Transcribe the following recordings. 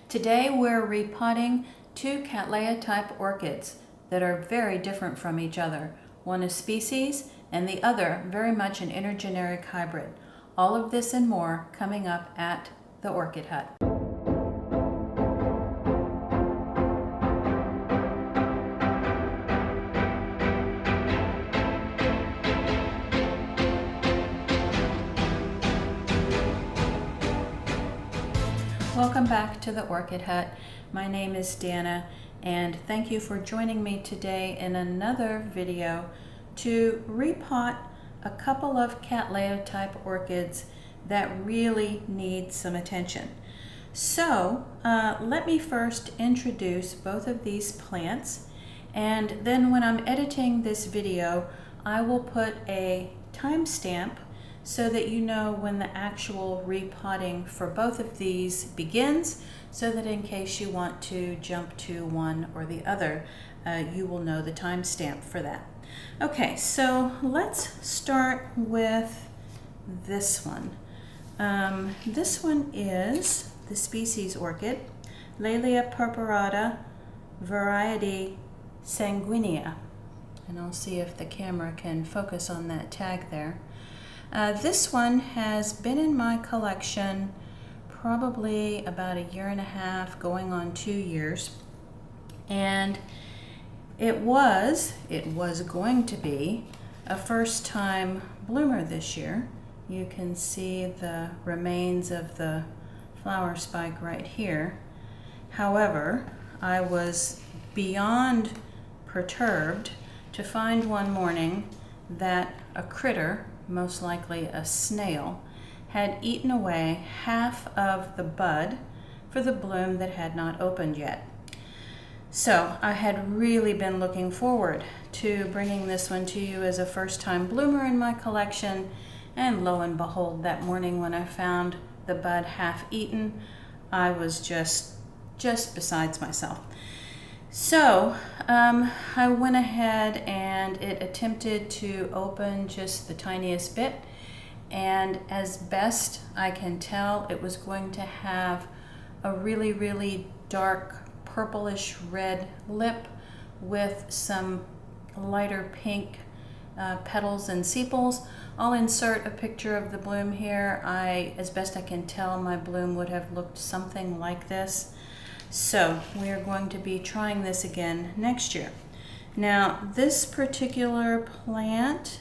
Today we're repotting two Cattleya type orchids that are very different from each other. One is species and the other very much an intergeneric hybrid. All of this and more coming up at the Orchid Hut. Welcome back to the Orchid Hut. My name is Dana and thank you for joining me today in another video to repot a couple of Cattleya type orchids that really need some attention. So let me first introduce both of these plants, and then when I'm editing this video I will put a timestamp so that you know when the actual repotting for both of these begins, so that in case you want to jump to one or the other, you will know the timestamp for that. Okay, so let's start with this one. This one is the species orchid, Repot purpurata, variety sanguinea. And I'll see if the camera can focus on that tag there. This one has been in my collection probably about 1.5 years, going on 2 years, and it was going to be a first-time bloomer this year. You can see the remains of the flower spike right here. However, I was beyond perturbed to find one morning that a critter, most likely a snail, had eaten away half of the bud for the bloom that had not opened yet. So I had really been looking forward to bringing this one to you as a first-time bloomer in my collection, and lo and behold, that morning when I found the bud half eaten, I was just besides myself. So I went ahead and it attempted to open just the tiniest bit, and as best I can tell, it was going to have a really dark purplish red lip with some lighter pink petals and sepals. I'll insert a picture of the bloom here. As best I can tell, my bloom would have looked something like this. So we are going to be trying this again next year. Now this particular plant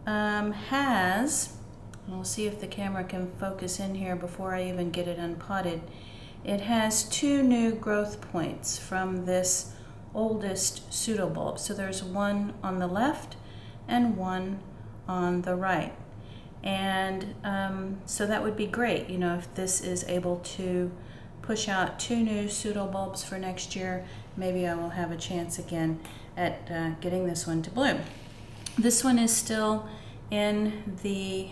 has, we'll see if the camera can focus in here before I even get it unpotted. It has 2 new growth points from this oldest pseudobulb. So there's one on the left and one on the right. And so that would be great, you know, if this is able to push out 2 new pseudobulbs for next year. Maybe I will have a chance again at getting this one to bloom. This one is still in the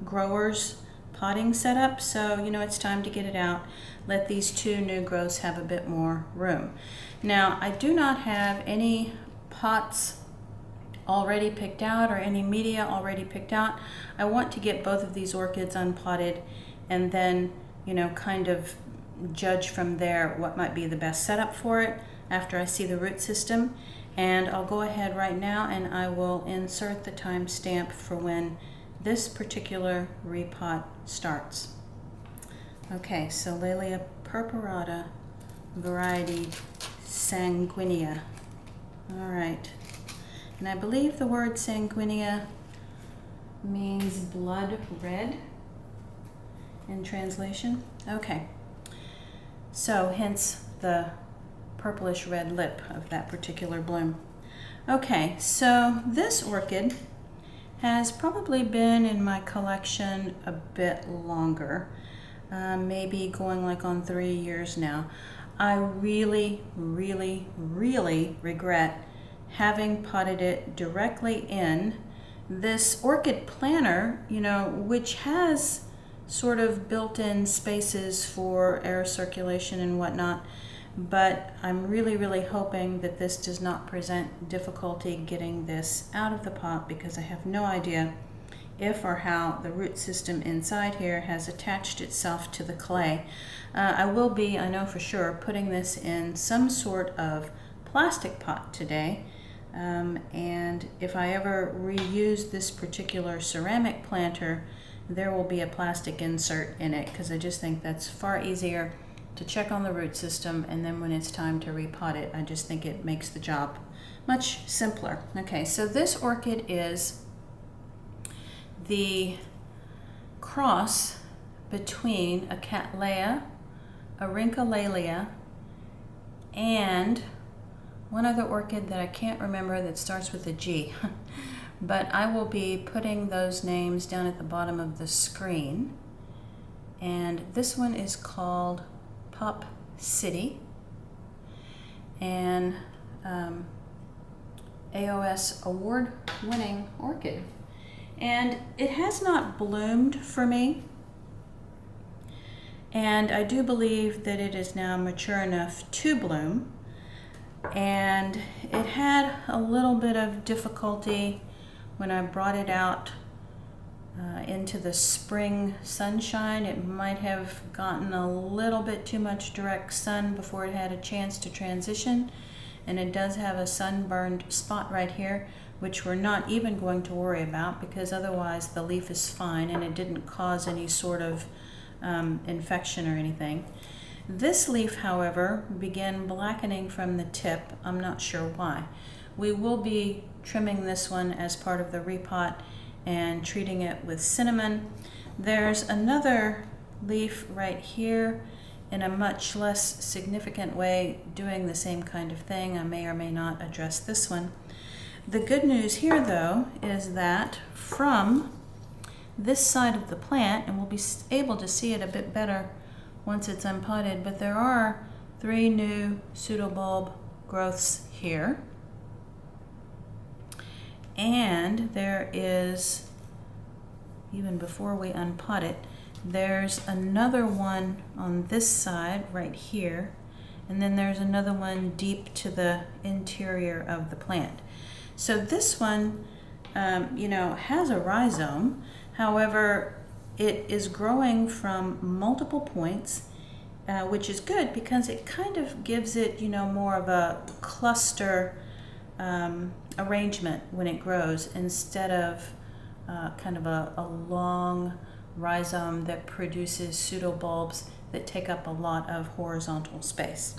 grower's potting setup, so you know it's time to get it out. Let these 2 new growths have a bit more room. Now I do not have any pots already picked out or any media already picked out. I want to get both of these orchids unpotted and then, you know, kind of judge from there what might be the best setup for it after I see the root system. And I'll go ahead right now and I will insert the timestamp for when this particular repot starts. Okay, so Repot purpurata, variety sanguinea. All right, and I believe the word sanguinea means blood red in translation. Okay. So hence the purplish red lip of that particular bloom. Okay, so this orchid has probably been in my collection a bit longer, maybe going like on 3 years now. I really regret having potted it directly in this orchid planter, you know, which has sort of built-in spaces for air circulation and whatnot, but I'm really hoping that this does not present difficulty getting this out of the pot, because I have no idea if or how the root system inside here has attached itself to the clay. I will be, I know for sure, putting this in some sort of plastic pot today. And if I ever reuse this particular ceramic planter, there will be a plastic insert in it, because I just think that's far easier to check on the root system, and then when it's time to repot it, I just think it makes the job much simpler. Okay, so this orchid is the cross between a Cattleya, a Rhyncattleanthe, and one other orchid that I can't remember that starts with a G. But I will be putting those names down at the bottom of the screen. And this one is called Pop City, and AOS award-winning orchid. And it has not bloomed for me, and I do believe that it is now mature enough to bloom. And it had a little bit of difficulty when I brought it out into the spring sunshine. It might have gotten a little bit too much direct sun before it had a chance to transition, and it does have a sunburned spot right here, which we're not even going to worry about, because otherwise the leaf is fine and it didn't cause any sort of infection or anything. This leaf, however, began blackening from the tip. I'm not sure why. We will be trimming this one as part of the repot and treating it with cinnamon. There's another leaf right here in a much less significant way doing the same kind of thing. I may or may not address this one. The good news here, though, is that from this side of the plant, and we'll be able to see it a bit better once it's unpotted, but there are 3 new pseudobulb growths here. And there is, even before we unpot it, there's another one on this side right here, and then there's another one deep to the interior of the plant. So this one, you know, has a rhizome. However, it is growing from multiple points, which is good because it kind of gives it, you know, more of a cluster arrangement when it grows, instead of kind of a long rhizome that produces pseudobulbs that take up a lot of horizontal space.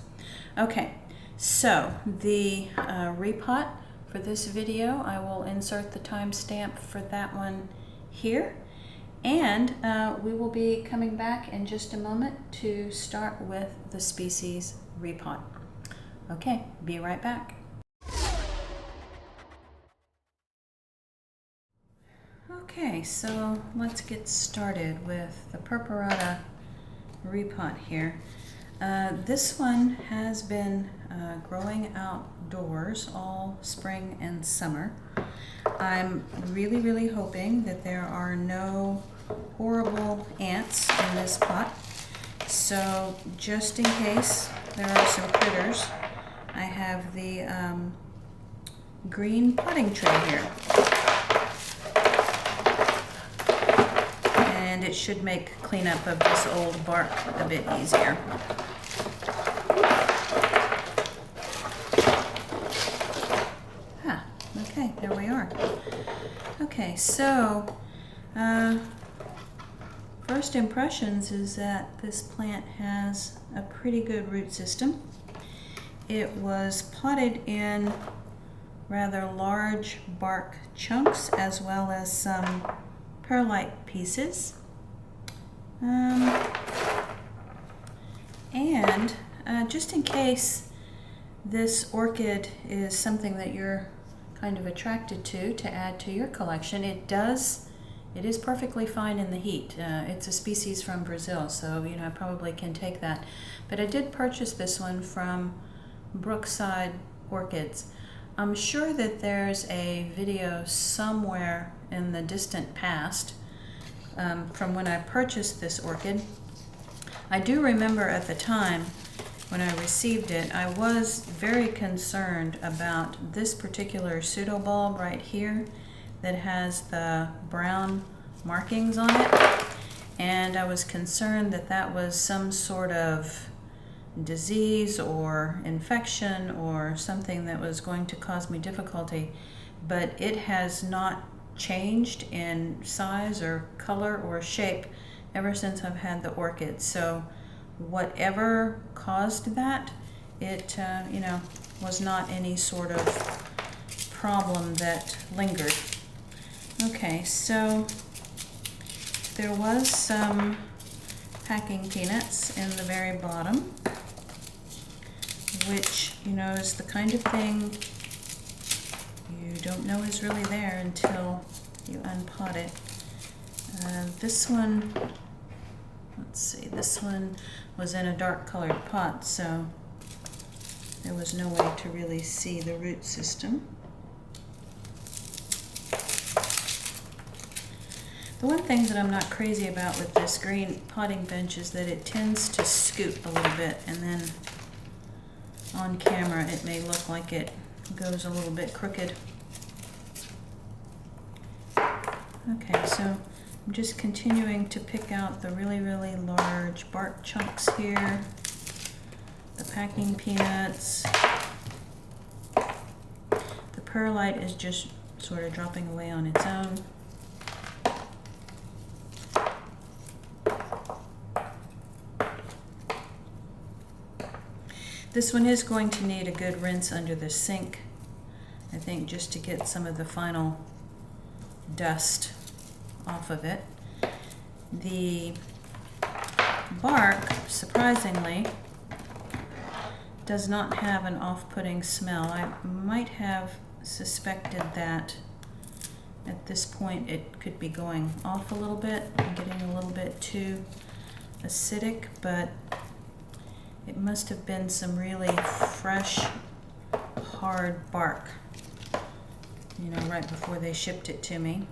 Okay, so the repot for this video, I will insert the timestamp for that one here, and we will be coming back in just a moment to start with the species repot. Okay, be right back. Okay, so let's get started with the purpurata repot here. This one has been growing outdoors all spring and summer. I'm really hoping that there are no horrible ants in this pot. So just in case there are some critters, I have the green potting tray here. And it should make cleanup of this old bark a bit easier. Okay, there we are. Okay, so first impressions is that this plant has a pretty good root system. It was potted in rather large bark chunks as well as some perlite pieces. And just in case this orchid is something that you're kind of attracted to add to your collection, it is perfectly fine in the heat. It's a species from Brazil, so you know I probably can take that. But I did purchase this one from Brookside Orchids. I'm sure that there's a video somewhere in the distant past from when I purchased this orchid. I do remember at the time when I received it, I was very concerned about this particular pseudobulb right here that has the brown markings on it, and I was concerned that that was some sort of disease or infection or something that was going to cause me difficulty, but it has not changed in size or color or shape ever since I've had the orchid. So whatever caused that, it was not any sort of problem that lingered. Okay, so there was some packing peanuts in the very bottom, which is the kind of thing you don't know is really there until you unpot it. This one, let's see, this one was in a dark colored pot, so there was no way to really see the root system. The one thing that I'm not crazy about with this green potting bench is that it tends to scoot a little bit, and then on camera it may look like it goes a little bit crooked. Okay, so I'm just continuing to pick out the really, really large bark chunks here, the packing peanuts. The perlite is just sort of dropping away on its own. This one is going to need a good rinse under the sink, I think, just to get some of the final dust off of it. The bark, surprisingly, does not have an off-putting smell. I might have suspected that at this point it could be going off a little bit and getting a little bit too acidic, but it must have been some really fresh, hard bark, right before they shipped it to me.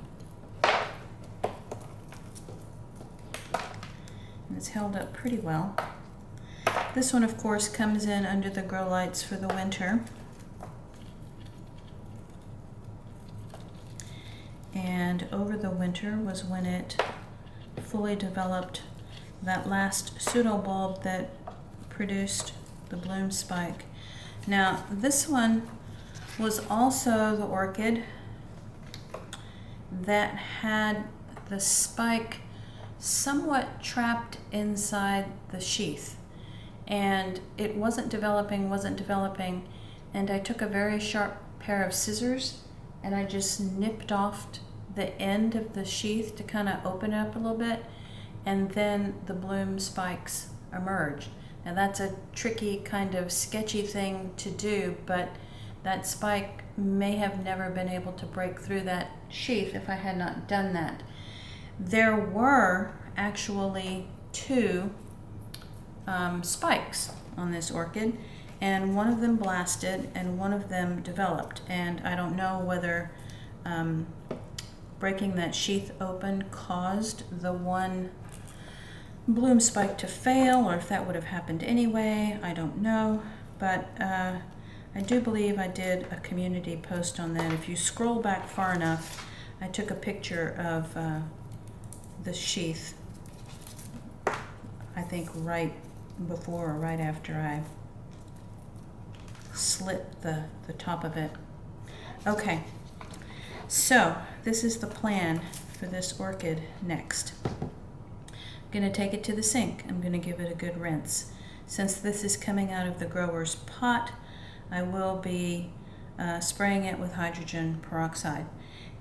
And it's held up pretty well. This one, of course, comes in under the grow lights for the winter. And over the winter was when it fully developed that last pseudobulb that produced the bloom spike. Now, this one was also the orchid that had the spike somewhat trapped inside the sheath, and it wasn't developing, and I took a very sharp pair of scissors and I just nipped off the end of the sheath to kind of open it up a little bit, and then the bloom spikes emerged. Now that's a tricky, kind of sketchy thing to do, but that spike may have never been able to break through that sheath if I had not done that. There were actually two spikes on this orchid, and one of them blasted and one of them developed, and I don't know whether breaking that sheath open caused the one bloom spike to fail, or if that would have happened anyway. I don't know, but I do believe I did a community post on that. If you scroll back far enough, I took a picture of the sheath, I think right before or right after I slit the top of it. Okay, so this is the plan for this orchid next. I'm going to take it to the sink. I'm going to give it a good rinse. Since this is coming out of the grower's pot, I will be spraying it with hydrogen peroxide.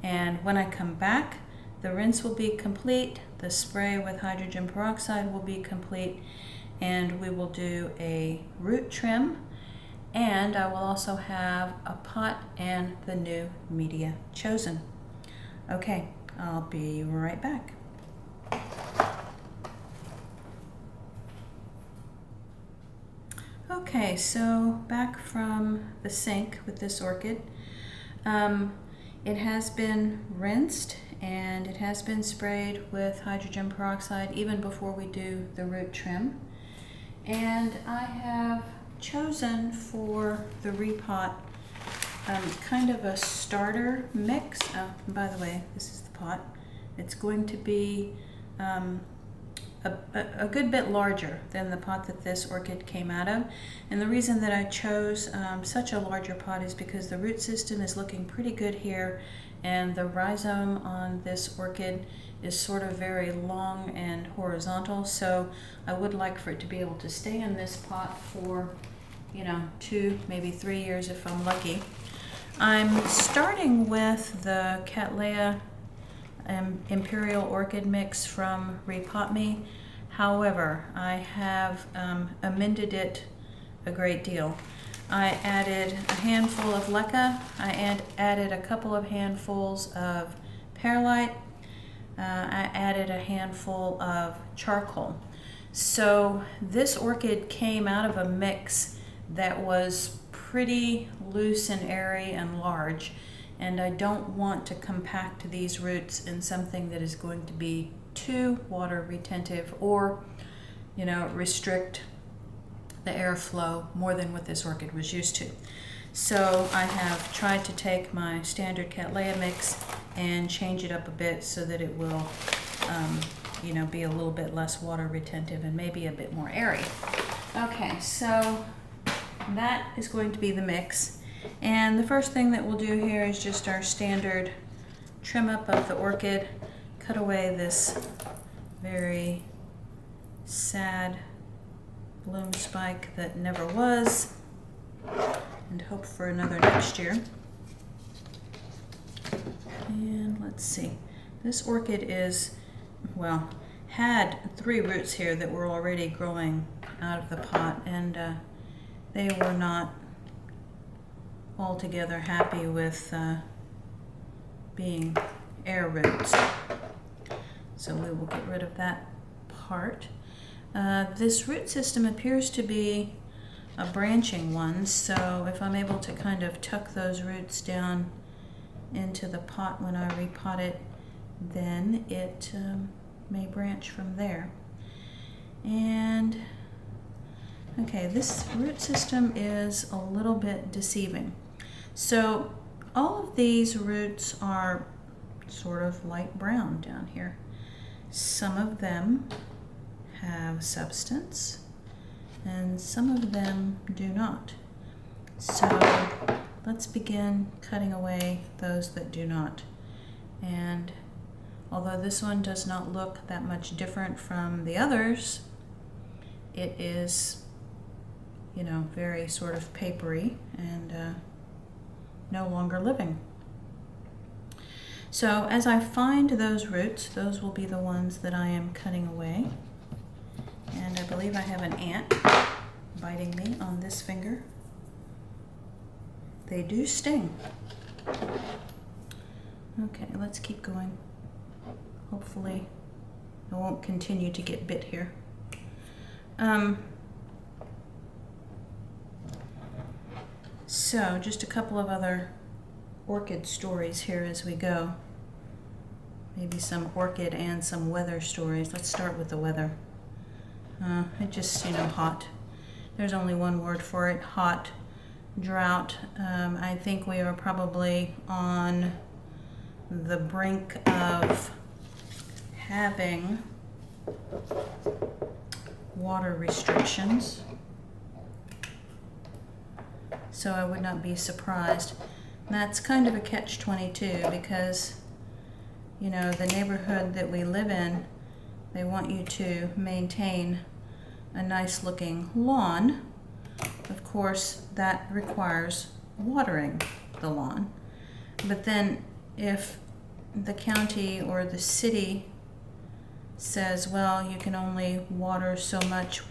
And when I come back, the rinse will be complete, the spray with hydrogen peroxide will be complete, and we will do a root trim, and I will also have a pot and the new media chosen. Okay, I'll be right back. Okay, so back from the sink with this orchid. It has been rinsed and it has been sprayed with hydrogen peroxide even before we do the root trim. And I have chosen for the repot kind of a starter mix. By the way, this is the pot. It's going to be a good bit larger than the pot that this orchid came out of. And the reason that I chose such a larger pot is because the root system is looking pretty good here, and the rhizome on this orchid is sort of very long and horizontal, so I would like for it to be able to stay in this pot for, you know, 2, maybe 3 years if I'm lucky. I'm starting with the Cattleya Imperial Orchid mix from Repot. However, I have amended it a great deal. I added a handful of leca. I added a couple of handfuls of perlite. I added a handful of charcoal. So this orchid came out of a mix that was pretty loose and airy and large, and I don't want to compact these roots in something that is going to be too water retentive or, you know, restrict the airflow more than what this orchid was used to. So I have tried to take my standard Cattleya mix and change it up a bit so that it will, you know, be a little bit less water retentive and maybe a bit more airy. Okay, so that is going to be the mix. And the first thing that we'll do here is just our standard trim up of the orchid, cut away this very sad bloom spike that never was, and hope for another next year. And let's see, this orchid is, well, had 3 roots here that were already growing out of the pot, and they were not altogether happy with being air roots. So we will get rid of that part. This root system appears to be a branching one, so if I'm able to kind of tuck those roots down into the pot when I repot it, then it may branch from there. And okay, this root system is a little bit deceiving. So all of these roots are sort of light brown down here. Some of them have substance and some of them do not. So let's begin cutting away those that do not. And although this one does not look that much different from the others, it is, you know, very sort of papery and no longer living. So as I find those roots, those will be the ones that I am cutting away. And I believe I have an ant biting me on this finger. They do sting. Okay, let's keep going. Hopefully I won't continue to get bit here. So just a couple of other orchid stories here as we go. Maybe some orchid and some weather stories. Let's start with the weather. It just, you know, hot. There's only one word for it, hot, drought. I think we are probably on the brink of having water restrictions. So I would not be surprised. That's kind of a catch-22 because, you know, the neighborhood that we live in, they want you to maintain a nice looking lawn. Of course, that requires watering the lawn. But then if the county or the city says, well, you can only water so much,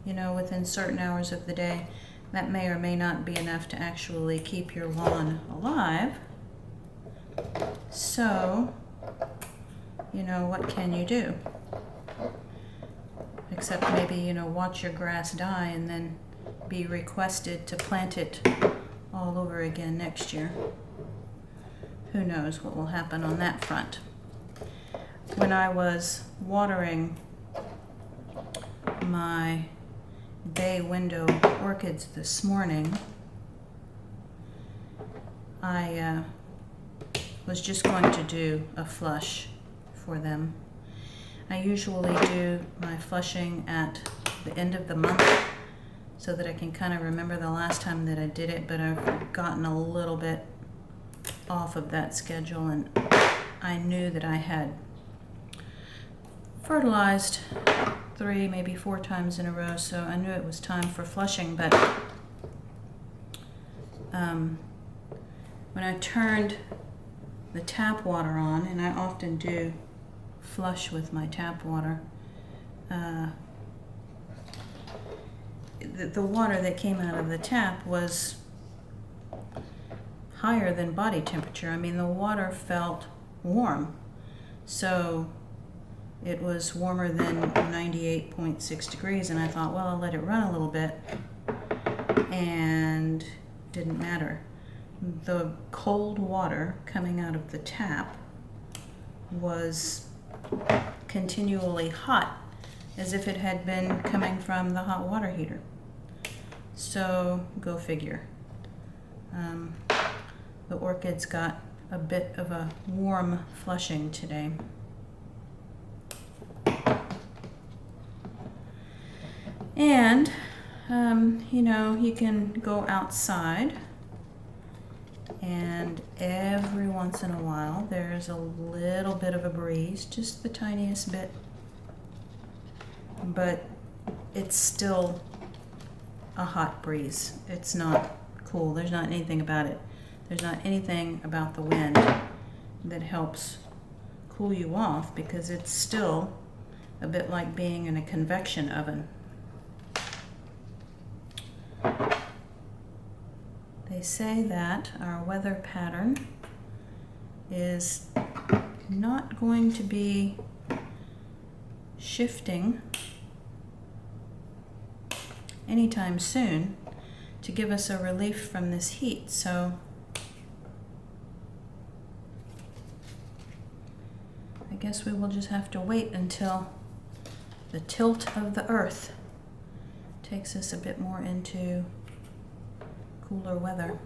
you know, within certain hours of the day, that may or may not be enough to actually keep your lawn alive. So, you know, what can you do? Except maybe, you know, watch your grass die and then be requested to plant it all over again next year. Who knows what will happen on that front. When I was watering my bay window orchids this morning, I was just going to do a flush for them. I usually do my flushing at the end of the month so that I can kind of remember the last time that I did it, but I've gotten a little bit off of that schedule, and I knew that I had fertilized 3, maybe 4 times in a row, so I knew it was time for flushing. But when I turned the tap water on, and I often do flush with my tap water, the water that came out of the tap was higher than body temperature. I mean, the water felt warm, so it was warmer than 98.6 degrees, and I thought, well, I'll let it run a little bit, and didn't matter. The cold water coming out of the tap was continually hot, as if it had been coming from the hot water heater. So go figure. The orchids got a bit of a warm flushing today. And you know, you can go outside, and every once in a while there's a little bit of a breeze, just the tiniest bit, but it's still a hot breeze. It's not cool. There's not anything about it. There's not anything about the wind that helps cool you off, because it's still a bit like being in a convection oven. They say that our weather pattern is not going to be shifting anytime soon to give us a relief from this heat. So I guess we will just have to wait until the tilt of the earth takes us a bit more into cooler weather.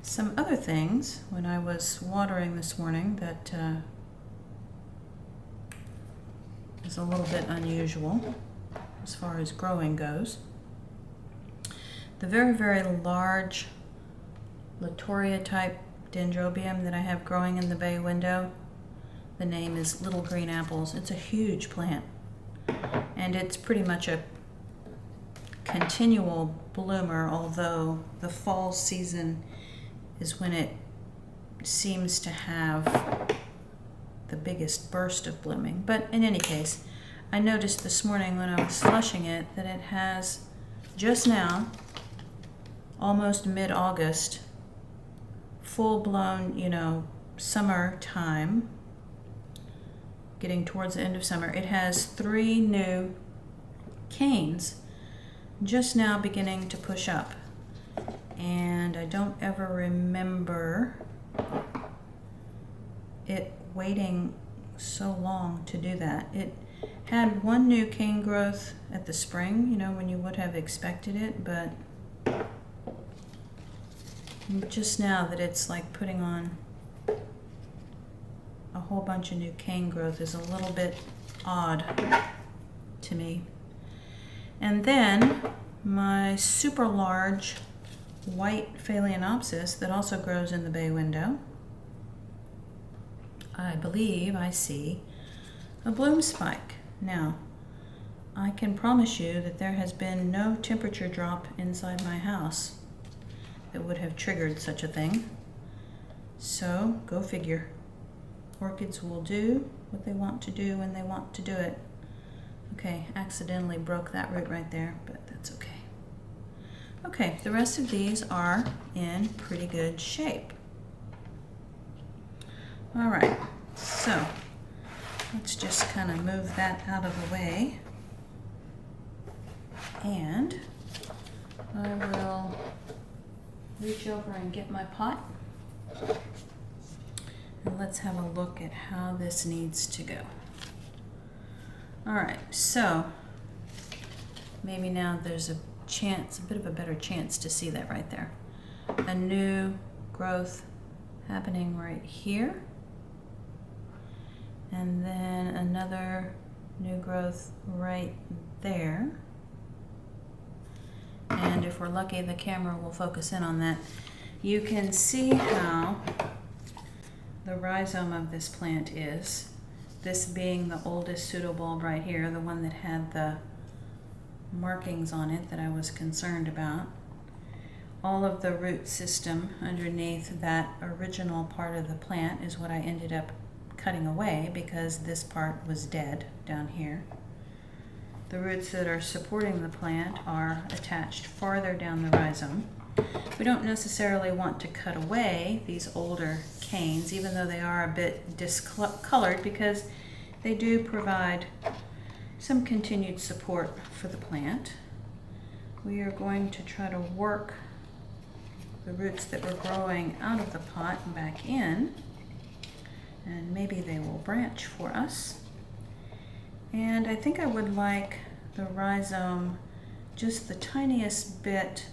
Some other things when I was watering this morning that is a little bit unusual as far as growing goes. The very, very large Latoria type dendrobium that I have growing in the bay window, the name is Little Green Apples. It's a huge plant, and it's pretty much a continual bloomer, although the fall season is when it seems to have the biggest burst of blooming. But in any case, I noticed this morning when I was flushing it that it has just now, almost mid-August, full-blown, you know, summertime, getting towards the end of summer. It has 3 new canes just now beginning to push up, and I don't ever remember it waiting so long to do that. It had 1 new cane growth at the spring, you know, when you would have expected it, but just now that it's like putting on a whole bunch of new cane growth is a little bit odd to me. And then my super large white Phalaenopsis that also grows in the bay window, I believe I see a bloom spike. Now, I can promise you that there has been no temperature drop inside my house that would have triggered such a thing. So, go figure. Orchids will do what they want to do when they want to do it. Okay, accidentally broke that root right there, but that's okay. Okay, the rest of these are in pretty good shape. All right, so let's just kind of move that out of the way. And I will reach over and get my pot. And let's have a look at how this needs to go. All right, so maybe now there's a chance, a bit of a better chance to see that right there. A new growth happening right here. And then another new growth right there. And if we're lucky, the camera will focus in on that. You can see how the rhizome of this plant is. This being the oldest pseudobulb right here, the one that had the markings on it that I was concerned about. All of the root system underneath that original part of the plant is what I ended up cutting away because this part was dead down here. The roots that are supporting the plant are attached farther down the rhizome. We don't necessarily want to cut away these older canes, even though they are a bit discolored, because they do provide some continued support for the plant. We are going to try to work the roots that were growing out of the pot and back in, and maybe they will branch for us. And I think I would like the rhizome just the tiniest bit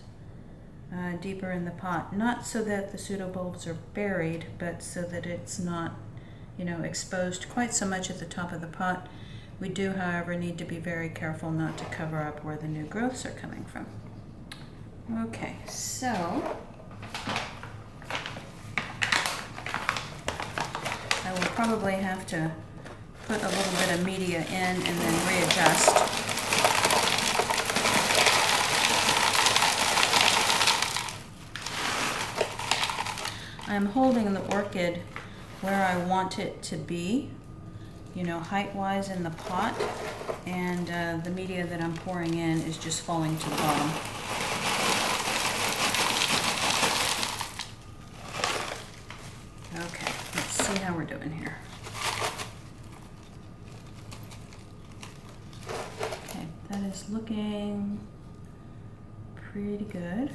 deeper in the pot, not so that the pseudobulbs are buried, but so that it's not, you know, exposed quite so much at the top of the pot. We do, however, need to be very careful not to cover up where the new growths are coming from. Okay, so I will probably have to put a little bit of media in and then readjust. I'm holding the orchid where I want it to be, you know, height-wise in the pot, and the media that I'm pouring in is just falling to the bottom. Okay, let's see how we're doing here. Okay, that is looking pretty good.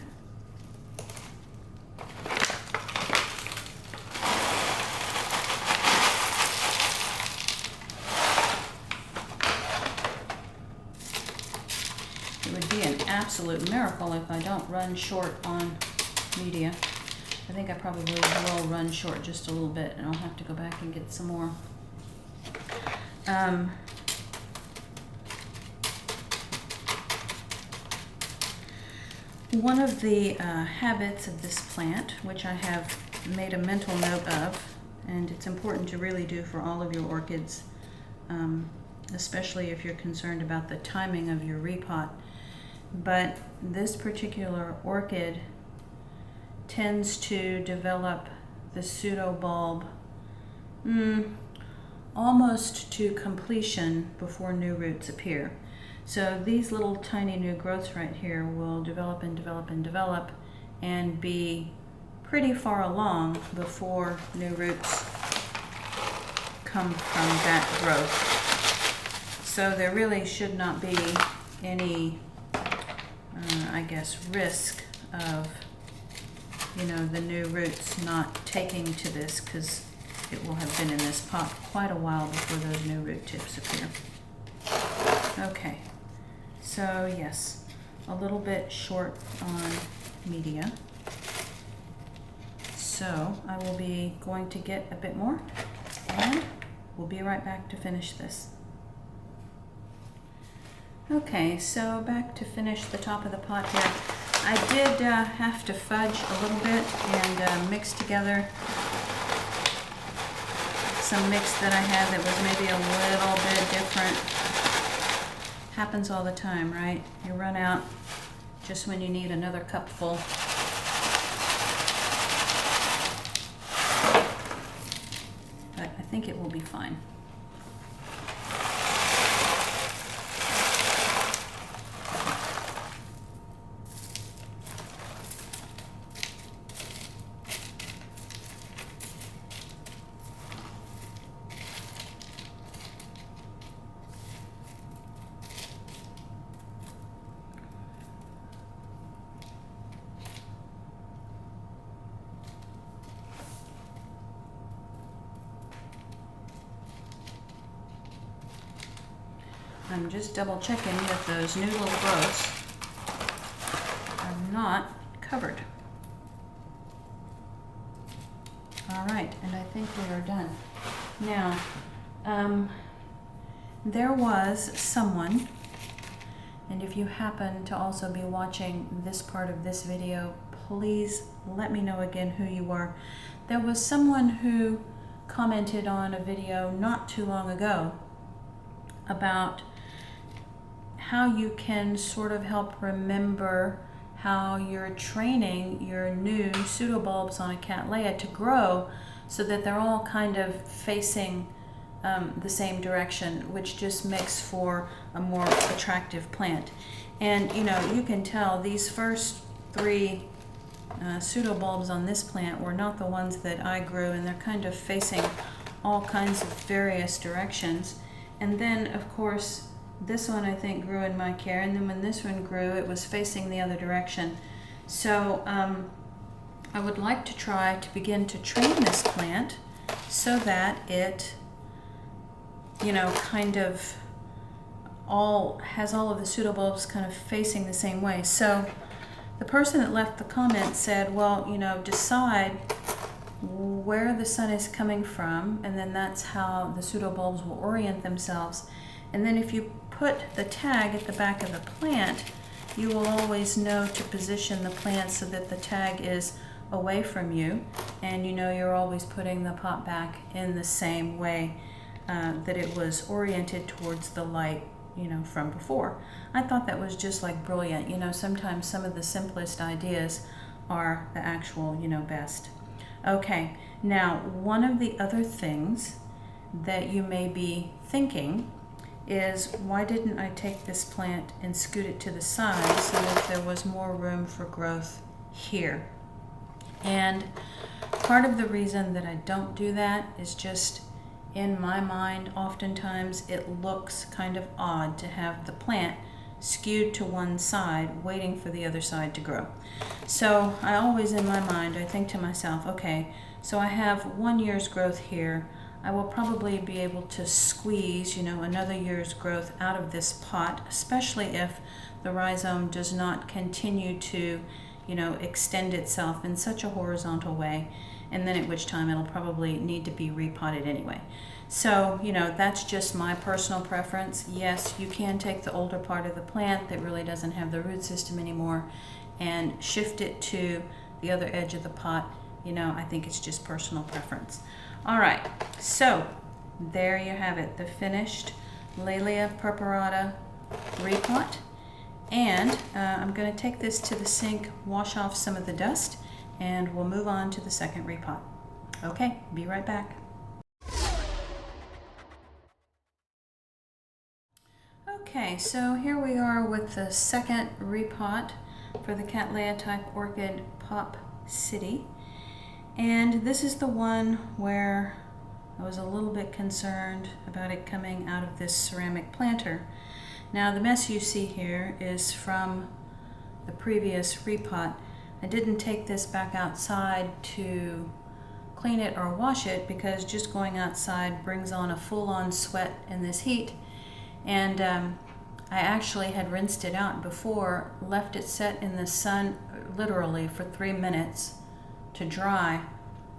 It would be an absolute miracle if I don't run short on media. I think I probably will run short just a little bit, and I'll have to go back and get some more. One of the habits of this plant, which I have made a mental note of, and it's important to really do for all of your orchids, especially if you're concerned about the timing of your repot, but this particular orchid tends to develop the pseudobulb almost to completion before new roots appear. So these little tiny new growths right here will develop and develop and develop and be pretty far along before new roots come from that growth. So there really should not be any, I guess, risk of, you know, the new roots not taking to this, because it will have been in this pot quite a while before those new root tips appear. Okay, so yes, a little bit short on media. So I will be going to get a bit more, and we'll be right back to finish this. Okay, so back to finish the top of the pot here. I did have to fudge a little bit and mix together some mix that I had that was maybe a little bit different. Happens all the time, right? You run out just when you need another cupful. But I think it will be fine. I'm just double checking that those new little growths are not covered. All right, and I think we are done. Now, there was someone, and if you happen to also be watching this part of this video, please let me know again who you are. There was someone who commented on a video not too long ago about how you can sort of help remember how you're training your new pseudobulbs on a Cattleya to grow so that they're all kind of facing the same direction, which just makes for a more attractive plant. And you know, you can tell these first three pseudobulbs on this plant were not the ones that I grew, and they're kind of facing all kinds of various directions. And then of course this one I think grew in my care, and then when this one grew it was facing the other direction. So I would like to try to begin to train this plant so that it, you know, kind of has all of the pseudobulbs kind of facing the same way. So the person that left the comment said, well, you know, decide where the sun is coming from, and then that's how the pseudobulbs will orient themselves. And then if you put the tag at the back of the plant, you will always know to position the plant so that the tag is away from you, and you know you're always putting the pot back in the same way that it was oriented towards the light, you know, from before. I thought that was just like brilliant. You know, sometimes some of the simplest ideas are the actual, you know, best. Okay, now one of the other things that you may be thinking is, why didn't I take this plant and scoot it to the side so that there was more room for growth here? And part of the reason that I don't do that is just, in my mind, oftentimes it looks kind of odd to have the plant skewed to one side waiting for the other side to grow. So I always, in my mind, I think to myself, okay, so I have 1 year's growth here. I will probably be able to squeeze, you know, another year's growth out of this pot, especially if the rhizome does not continue to, you know, extend itself in such a horizontal way, and then at which time it'll probably need to be repotted anyway. So, you know, that's just my personal preference. Yes, you can take the older part of the plant that really doesn't have the root system anymore and shift it to the other edge of the pot. You know, I think it's just personal preference. All right, so there you have it, the finished Cattleya purpurata repot. And I'm going to take this to the sink, wash off some of the dust, and we'll move on to the second repot. Okay, be right back. Okay, so here we are with the second repot for the Cattleya type orchid Pop City. And this is the one where I was a little bit concerned about it coming out of this ceramic planter. Now the mess you see here is from the previous repot. I didn't take this back outside to clean it or wash it because just going outside brings on a full-on sweat in this heat. And I actually had rinsed it out before, left it set in the sun literally for 3 minutes to dry,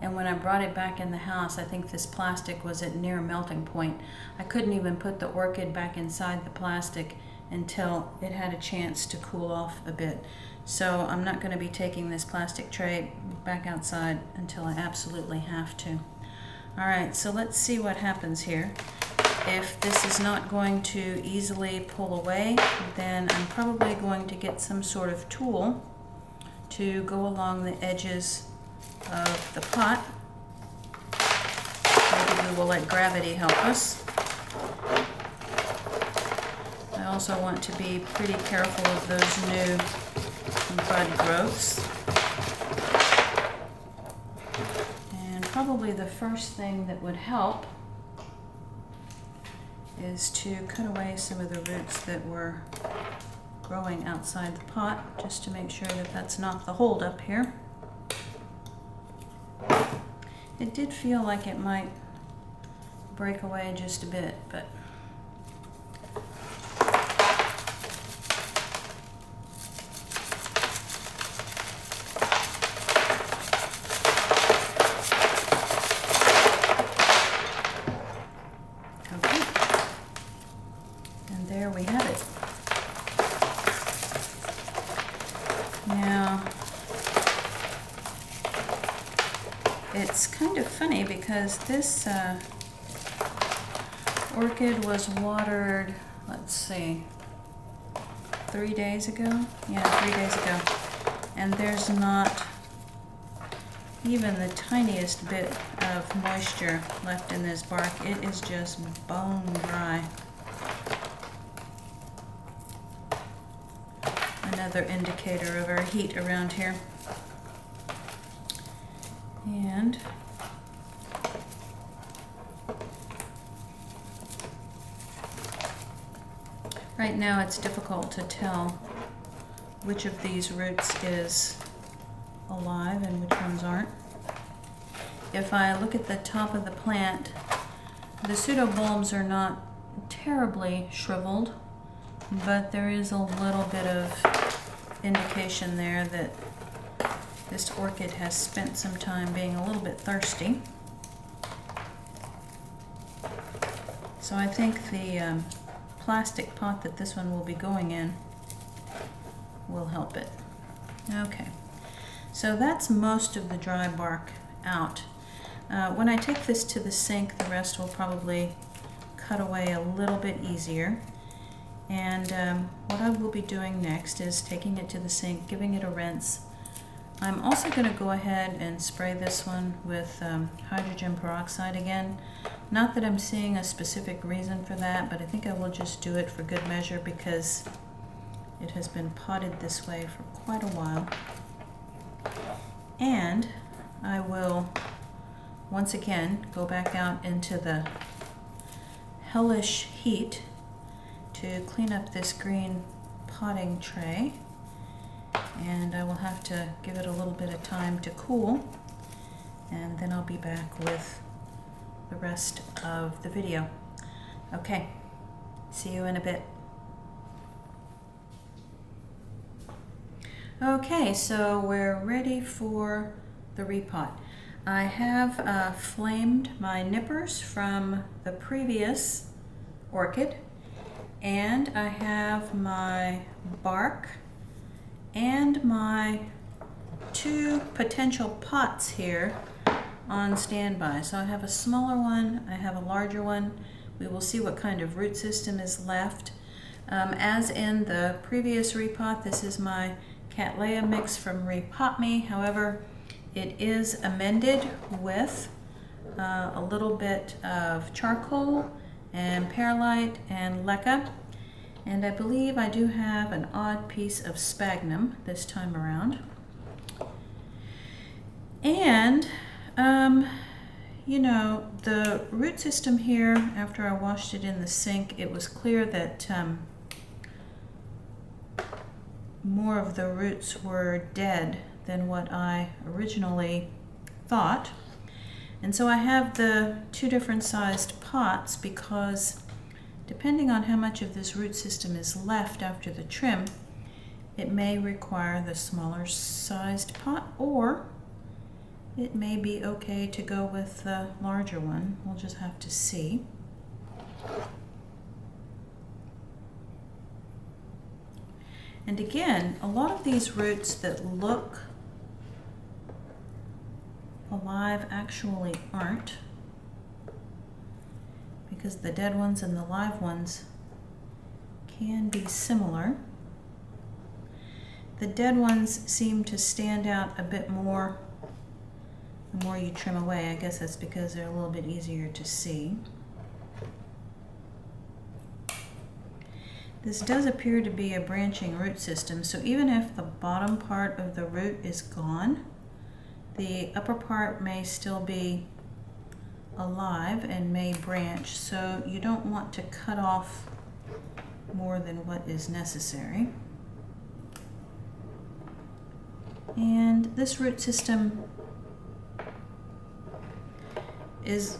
and when I brought it back in the house, I think this plastic was at near melting point. I couldn't even put the orchid back inside the plastic until it had a chance to cool off a bit. So I'm not going to be taking this plastic tray back outside until I absolutely have to. Alright, so let's see what happens here. If this is not going to easily pull away, then I'm probably going to get some sort of tool to go along the edges of the pot. Maybe we will let gravity help us. I also want to be pretty careful of those new bud growths. And probably the first thing that would help is to cut away some of the roots that were growing outside the pot, just to make sure that that's not the holdup here. It did feel like it might break away just a bit, but And there we have it. Now, it's kind of funny because this orchid was watered, let's see, 3 days ago? Yeah, 3 days ago. And there's not even the tiniest bit of moisture left in this bark. It is just bone dry. Another indicator of our heat around here. And right now it's difficult to tell which of these roots is alive and which ones aren't. If I look at the top of the plant, the pseudobulbs are not terribly shriveled, but there is a little bit of indication there that this orchid has spent some time being a little bit thirsty. So I think the plastic pot that this one will be going in will help it. Okay, so that's most of the dry bark out. When I take this to the sink, the rest will probably cut away a little bit easier. And what I will be doing next is taking it to the sink, giving it a rinse. I'm also going to go ahead and spray this one with hydrogen peroxide again. Not that I'm seeing a specific reason for that, but I think I will just do it for good measure because it has been potted this way for quite a while. And I will once again go back out into the hellish heat to clean up this green potting tray. And I will have to give it a little bit of time to cool, and then I'll be back with the rest of the video. Okay, see you in a bit. Okay, so we're ready for the repot. I have flamed my nippers from the previous orchid, and I have my bark and my 2 potential pots here on standby. So I have a smaller one, I have a larger one. We will see what kind of root system is left. As in the previous repot, this is my Cattleya mix from Repot Me. However, it is amended with a little bit of charcoal and perlite and leca. And I believe I do have an odd piece of sphagnum this time around. And, you know, the root system here, after I washed it in the sink, it was clear that more of the roots were dead than what I originally thought. And so I have the 2 different sized pots because depending on how much of this root system is left after the trim, it may require the smaller sized pot, or it may be okay to go with the larger one. We'll just have to see. And again, a lot of these roots that look alive actually aren't, because the dead ones and the live ones can be similar. The dead ones seem to stand out a bit more the more you trim away. I guess that's because they're a little bit easier to see. This does appear to be a branching root system, so even if the bottom part of the root is gone, the upper part may still be alive and may branch, so you don't want to cut off more than what is necessary. And this root system is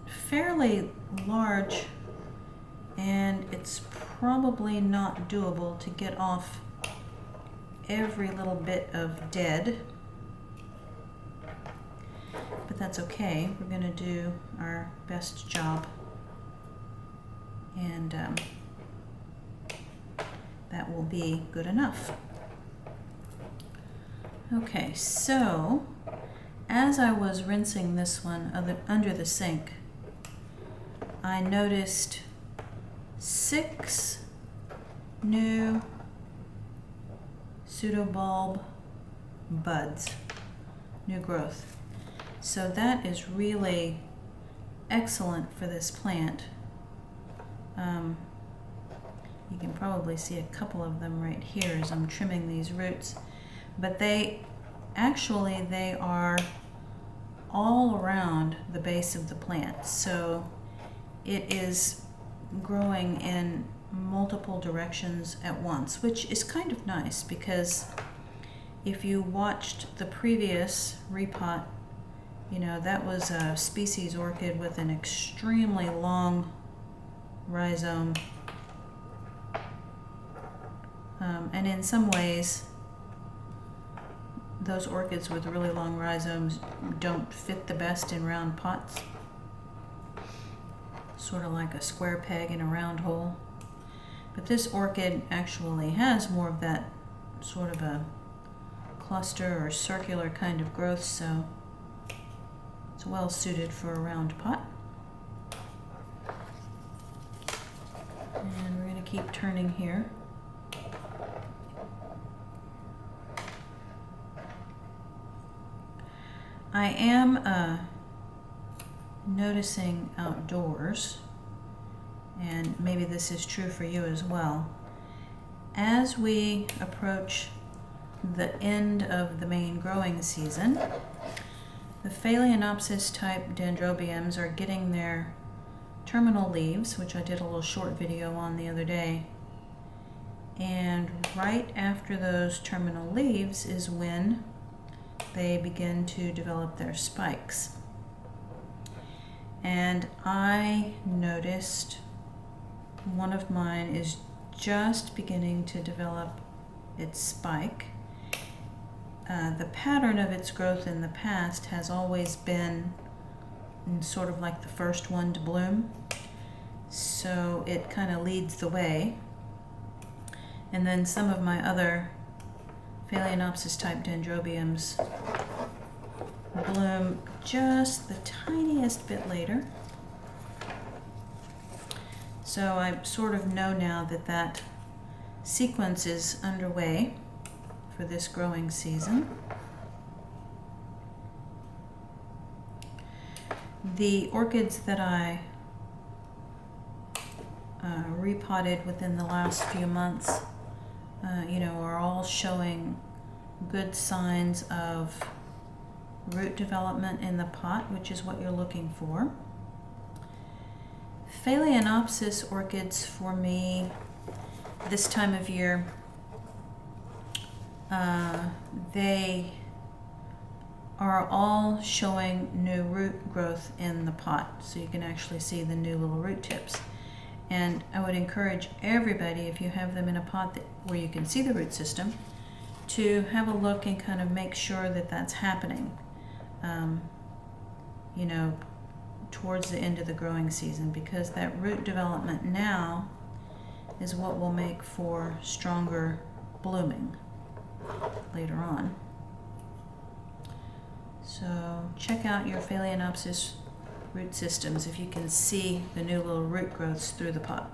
fairly large, and it's probably not doable to get off every little bit of dead. But that's okay. We're going to do our best job. And and that will be good enough. Okay, so as I was rinsing this one under the sink, I noticed 6 new pseudobulb buds, new growth. So that is really excellent for this plant. You can probably see a couple of them right here as I'm trimming these roots, but they are all around the base of the plant, so it is growing in multiple directions at once, which is kind of nice, because if you watched the previous repot, you know, that was a species orchid with an extremely long rhizome, and in some ways those orchids with really long rhizomes don't fit the best in round pots, sort of like a square peg in a round hole. But this orchid actually has more of that sort of a cluster or circular kind of growth, so it's well suited for a round pot. And we're going to keep turning here. I am noticing outdoors, and maybe this is true for you as well, as we approach the end of the main growing season, the Phalaenopsis type dendrobiums are getting their terminal leaves, which I did a little short video on the other day, and right after those terminal leaves is when they begin to develop their spikes. And I noticed one of mine is just beginning to develop its spike. The pattern of its growth in the past has always been sort of like the first one to bloom, so it kind of leads the way. And then some of my other Phalaenopsis type dendrobiums bloom just the tiniest bit later. So I sort of know now that that sequence is underway for this growing season. The orchids that I repotted within the last few months, you know, are all showing good signs of root development in the pot, which is what you're looking for. Phalaenopsis orchids for me this time of year, they are all showing new root growth in the pot, so you can actually see the new little root tips. And I would encourage everybody, if you have them in a pot where you can see the root system, to have a look and kind of make sure that that's happening, you know, towards the end of the growing season, because that root development now is what will make for stronger blooming later on. So check out your Phalaenopsis root systems if you can see the new little root growths through the pot.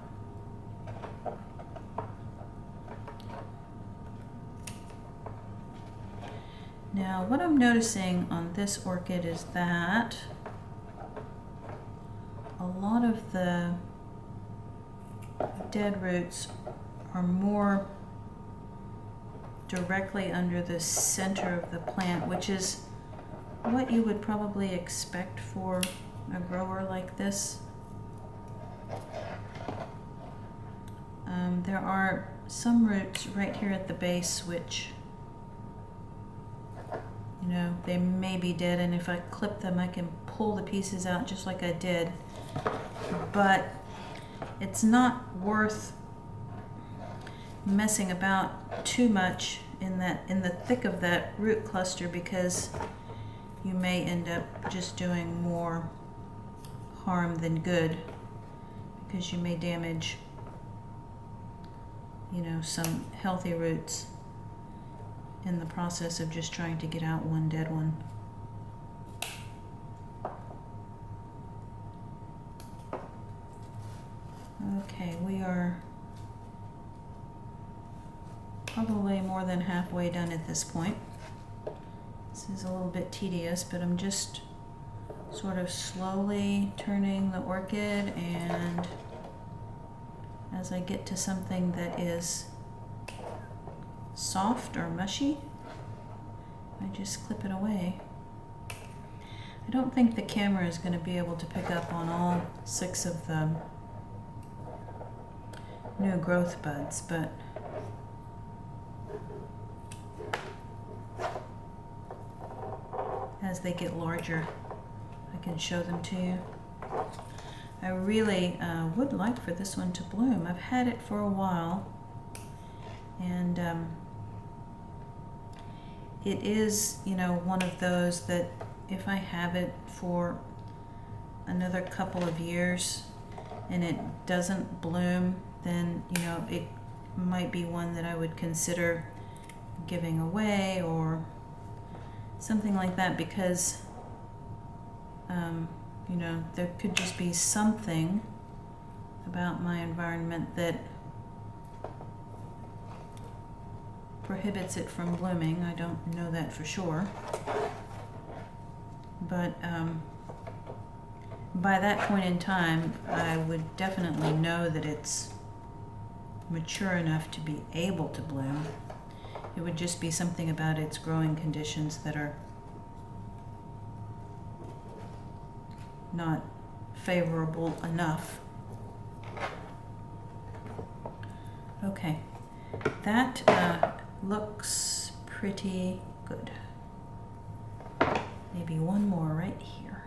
Now what I'm noticing on this orchid is that a lot of the dead roots are more directly under the center of the plant, which is what you would probably expect for a grower like this. There are some roots right here at the base which, you know, they may be dead, and if I clip them I can pull the pieces out just like I did, but it's not worth messing about too much in the thick of that root cluster, because you may end up just doing more harm than good, because you may damage, you know, some healthy roots in the process of just trying to get out one dead one. Okay, we are probably more than halfway done at this point. This is a little bit tedious, but I'm just sort of slowly turning the orchid, and as I get to something that is soft or mushy, I just clip it away. I don't think the camera is going to be able to pick up on all 6 of the new growth buds, but as they get larger, I can show them to you. I really would like for this one to bloom. I've had it for a while, and it is, you know, one of those that if I have it for another couple of years and it doesn't bloom, then, you know, it might be one that I would consider giving away or something like that, because you know, there could just be something about my environment that prohibits it from blooming. I don't know that for sure, but by that point in time, I would definitely know that it's mature enough to be able to bloom. It would just be something about its growing conditions that are not favorable enough. Okay, that looks pretty good. Maybe one more right here.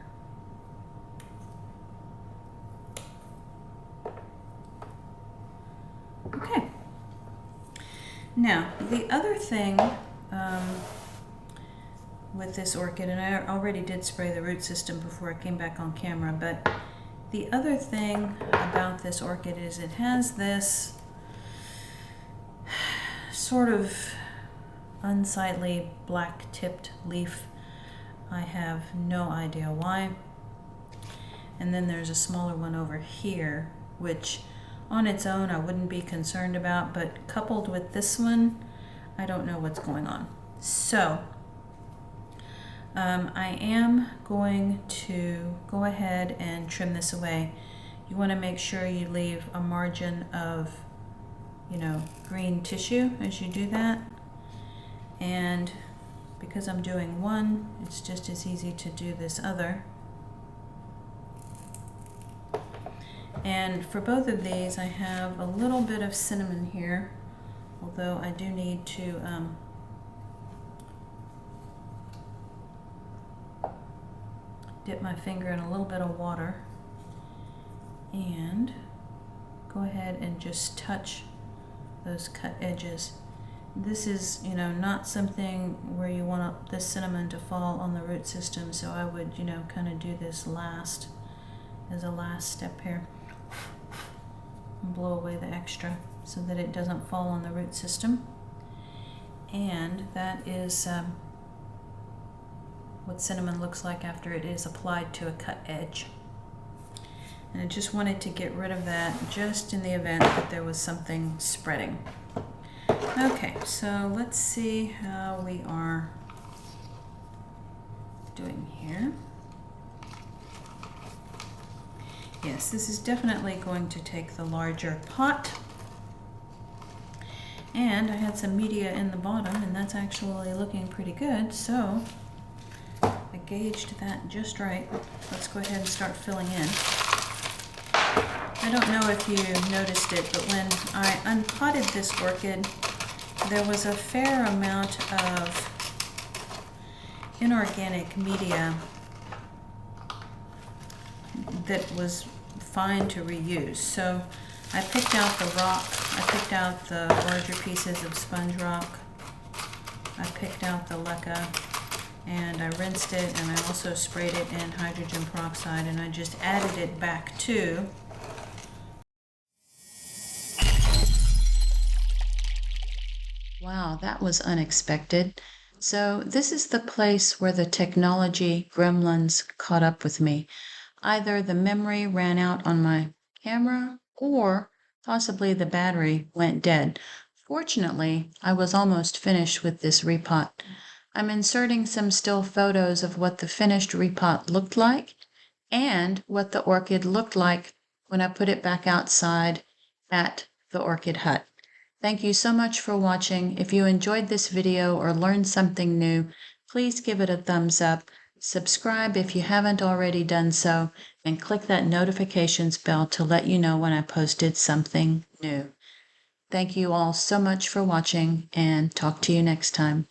Okay. Now, the other thing with this orchid, and I already did spray the root system before I came back on camera, but the other thing about this orchid is it has this sort of unsightly black-tipped leaf. I have no idea why. And then there's a smaller one over here, which on its own I wouldn't be concerned about, but coupled with this one, I don't know what's going on. So I am going to go ahead and trim this away. You want to make sure you leave a margin of, you know, green tissue as you do that. And because I'm doing one, it's just as easy to do this other. And for both of these, I have a little bit of cinnamon here, although I do need to dip my finger in a little bit of water and go ahead and just touch those cut edges. This is, you know, not something where you want the cinnamon to fall on the root system, so I would, you know, kind of do this last, as a last step here. And blow away the extra so that it doesn't fall on the root system. And that is what cinnamon looks like after it is applied to a cut edge. And I just wanted to get rid of that just in the event that there was something spreading. Okay, so let's see how we are doing here. Yes, this is definitely going to take the larger pot. And I had some media in the bottom, and that's actually looking pretty good, so I gauged that just right. Let's go ahead and start filling in. I don't know if you noticed it, but when I unpotted this orchid, there was a fair amount of inorganic media that was fine to reuse. So I picked out the rock, I picked out the larger pieces of sponge rock, I picked out the leca, and I rinsed it, and I also sprayed it in hydrogen peroxide, and I just added it back to Wow, that was unexpected. So, this is the place where the technology gremlins caught up with me. Either the memory ran out on my camera or possibly the battery went dead. Fortunately, I was almost finished with this repot. I'm inserting some still photos of what the finished repot looked like and what the orchid looked like when I put it back outside at the Orchid Hut. Thank you so much for watching. If you enjoyed this video or learned something new, please give it a thumbs up, subscribe if you haven't already done so, and click that notifications bell to let you know when I posted something new. Thank you all so much for watching, and talk to you next time.